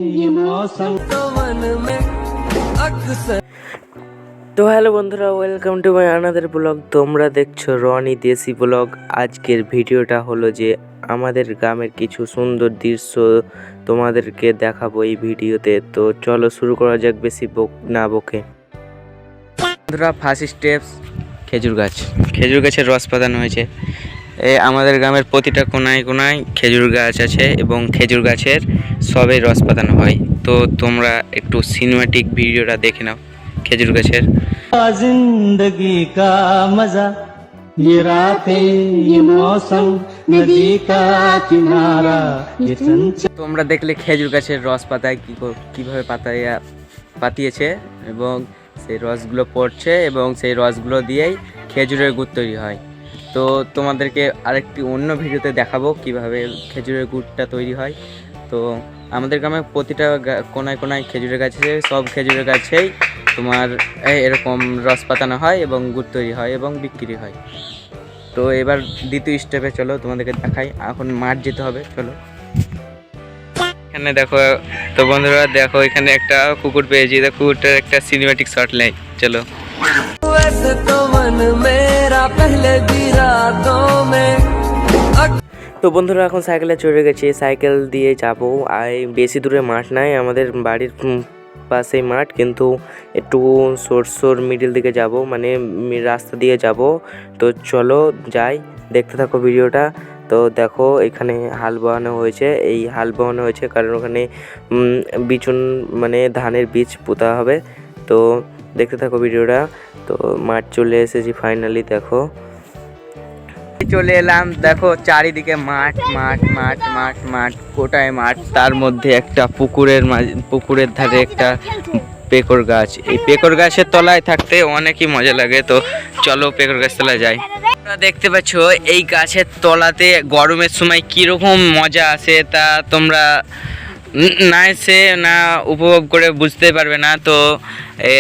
তো হ্যালো বন্ধুরা, welcome to my another blog. তোমরা দেখছো রনি দেশি ব্লগ। আজকের ভিডিওটা হলো যে আমাদের গ্রামের কিছু সুন্দর দৃশ্য তোমাদেরকে দেখাবো এই ভিডিওতে। তো চলো শুরু করা যাক, বেশি না বকে। বন্ধুরা, ফার্স্ট স্টেপস খেজুর গাছ। খেজুর গাছের রস পাতানো হয়েছে। আমাদের গ্রামের প্রতিটা কোনায় কোনায় খেজুর গাছ আছে এবং খেজুর গাছের সবই রস পাতানো হয়। তো তোমরা একটু সিনেমাটিক ভিডিওটা দেখে নাও খেজুর গাছের। जिंदगी का मजा ये रातें ये मौसम नदी का किनारा ये चंचल। তোমরা দেখলে খেজুর গাছের রস পাতায় কিভাবে পাতিয়েছে এবং সেই রসগুলো পড়ছে এবং সেই রসগুলো দিয়েই খেজুরের গুড় তৈরি হয়। তো তোমাদেরকে আরেকটি অন্য ভিডিওতে দেখাবো কিভাবে খেজুরের গুড়টা তৈরি হয়। তো আমাদের গ্রামে প্রতিটা কোনায় কোনায় খেজুরের গাছে, সব খেজুরের গাছেই তোমার এরকম রস পাতানো হয় এবং গুড় তৈরি হয় এবং বিক্রি হয়। তো এবার দ্বিতীয় স্টেপে চলো তোমাদেরকে দেখাই। এখন মাঠ যেতে হবে, চলো। এখানে দেখো, তো বন্ধুরা দেখো, এখানে একটা কুকুর পেয়েছি। কুকুরটার একটা সিনেমাটিক শট নেই, চলো। তো বন্ধুরা, এখন সাইকেলে চড়ে গেছি, সাইকেল দিয়ে যাবো। আর বেশি দূরে মাঠ নাই, আমাদের বাড়ির পাশেই মাঠ, কিন্তু একটু সরষোর মিডিল দিকে যাব, মানে রাস্তা দিয়ে যাব। তো চলো যাই, দেখতে থাকো ভিডিওটা। তো দেখো, এখানে হাল বোয়ানো হয়েছে। এই হাল বোয়ানো হয়েছে কারণ ওখানে বিচুন, মানে ধানের বীজ পোঁতা হবে। তো দেখতে থাকো ভিডিওটা। তো মাঠ চলে এসেছি ফাইনালি, দেখো চলে এলাম। দেখো চারিদিকে মাঠ মাঠ মাঠ মাঠ মাঠ, গোটায় মাঠ। তার মধ্যে একটা পুকুরের ধারে একটা পেকর গাছ। এই পেকর গাছের তলায় থাকতে অনেকই মজা লাগে। তো চলো পেকর গাছ তলায় যাই। দেখতে পাচ্ছ এই গাছের তলাতে গরমের সময় কীরকম মজা আসে, তা তোমরা না এসে না উপভোগ করে বুঝতে পারবে না। তো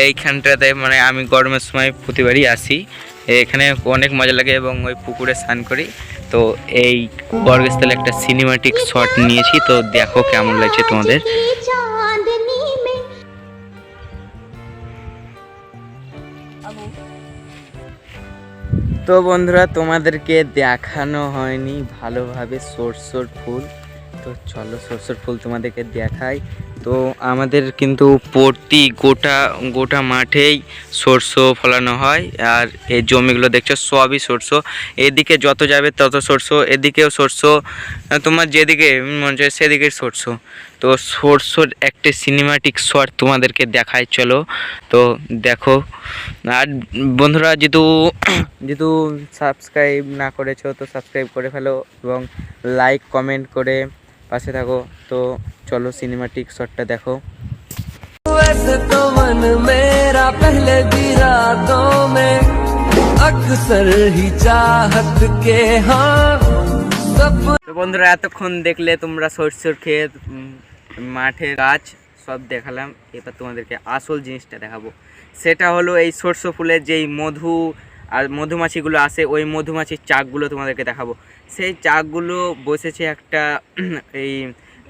এইখানটাতে মানে আমি গরমের সময় প্রতিবারই আসি, এখানে অনেক মজা লাগে এবং ওই পুকুরে স্নান করি। তো এই বর্গস্থলে একটা সিনেমাটিক শট নিয়েছি, তো দেখো কেমন লাগছে তোমাদের। তো বন্ধুরা, তোমাদেরকে দেখানো হয়নি ভালোভাবে সরষের ফুল। তো চলো সরষের ফুল তোমাদেরকে দেখাই। তো আমাদের কিন্তু প্রতি গোটা মাঠেই সরষে ফলানো হয়। আর এই জমিগুলো দেখছো সবই সরষে, এদিকে যত যাবে তত সরষে, এদিকেও সরষে, তোমার যেদিকে মনে হয় সেদিকে সরষে। তো সরষের একটা সিনেমাটিক শট তোমাদেরকে দেখাই, চলো। তো দেখো। আর বন্ধুরা, যেহেতু সাবস্ক্রাইব না করেছো তো সাবস্ক্রাইব করে ফেলো এবং লাইক কমেন্ট করে পাশে থাকো। তো চলো সিনেমাটিক শটটা দেখো। তো বন্ধুরা, এতক্ষণ দেখলে তোমরা সরষের ক্ষেত, মাঠের গাছ সব দেখালাম। এবার তোমাদেরকে আসল জিনিসটা দেখাবো। সেটা হলো এই সরষে ফুলের যেই মধু আর মধুমাছিগুলো আসে, ওই মধুমাছির চাকগুলো তোমাদেরকে দেখাবো। সেই চাকগুলো বসেছে একটা এই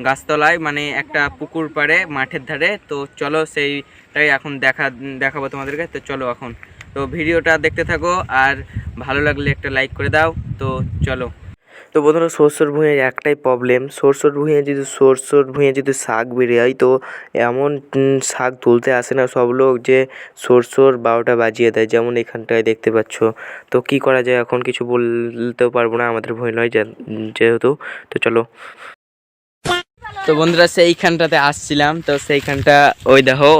গাছতলায়, মানে একটা পুকুর পাড়ে মাঠের ধারে। তো চলো সেইটাই এখন দেখাবো তোমাদেরকে। তো চলো এখন, তো ভিডিওটা দেখতে থাকো আর ভালো লাগলে একটা লাইক করে দাও। তো চলো। তো বন্ধুরা, সরষের ভুঁইয়ের একটাই প্রবলেম, সরষের ভুঁইয়ে যদি শাক বেরিয়ে হয় তো এমন শাক তুলতে আসে না সব লোক, যে সরষের 12টা বাজিয়ে দেয়, যেমন এখানটায় দেখতে পাচ্ছ। তো কি করা যায়, এখন কিছু বলতেও পারবো না, আমাদের ভুঁই নয় যেহেতু। তো চলো। তো বন্ধুরা, সেইখানটাতে আসছিলাম। তো সেইখানটা ওই দেখো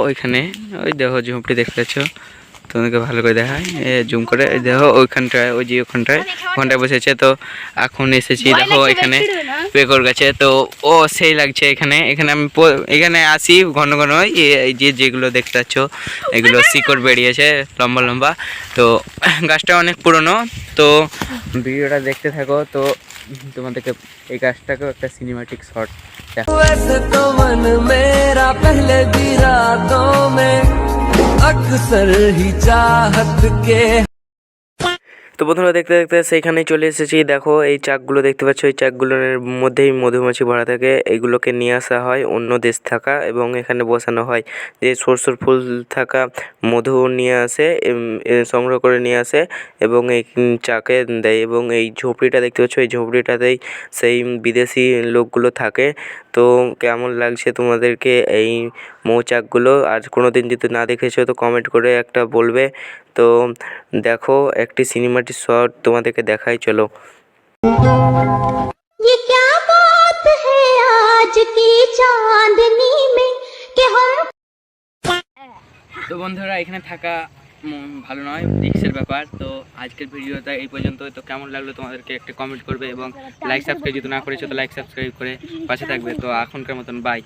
ঝুঁপড়ি দেখতে পাচ্ছ, তোমাদেরকে ভালো করে দেখায় জুম করে। দেখো ওখানটায় বসেছে। তো এখন এসেছি, দেখো এখানে পেকর গাছে। তো সেই লাগছে এখানে আমি এখানে আসি ঘন এই যেগুলো দেখতে পাচ্ছ, এগুলো শিকড় বেরিয়েছে লম্বা লম্বা। তো গাছটা অনেক পুরনো। তো ভিডিওটা দেখতে থাকো। তো তোমাদেরকে এই গাছটাকেও একটা সিনেমাটিক শট দেখো। তো তো বন্ধুরা দেখতে দেখতে সেইখানেই চলে এসেছি। দেখো এই চাকগুলো দেখতে পাচ্ছ, এই চাকগুলোর মধ্যেই মধুমাছি ভরা থাকে। এইগুলোকে নিয়ে আসা হয় অন্য দেশ থাকা এবং এখানে বসানো হয়। যে সরষের ফুল থাকা মধু নিয়ে আসে, সংগ্রহ করে নিয়ে আসে এবং এই চাকে দেয়। এবং এই ঝুপড়িটা দেখতে পাচ্ছ, এই ঝুপড়িটাতেই সেই বিদেশি লোকগুলো থাকে। তো কেমন লাগছে তোমাদেরকে এই মৌচাকগুলো? আর কোনোদিন যদি না দেখেছো তো কমেন্ট করে একটা বলবে। তো দেখো একটি সিনেমাটিক শট তোমাদেরকে দেখাই, চলো। ये क्या बात है आज की चांदनी में कि हम। তো বন্ধুরা এখানে থাকা ভালো নয়, রিক্সের ব্যাপার। তো আজকের ভিডিওটা এই পর্যন্ত। তো কেমন লাগলো তোমাদেরকে একটা কমেন্ট করবে এবং লাইক সাবস্ক্রাইব যদি না করেছো তো লাইক সাবস্ক্রাইব করে পাশে থাকবে। তো এখনকার মতন বাই।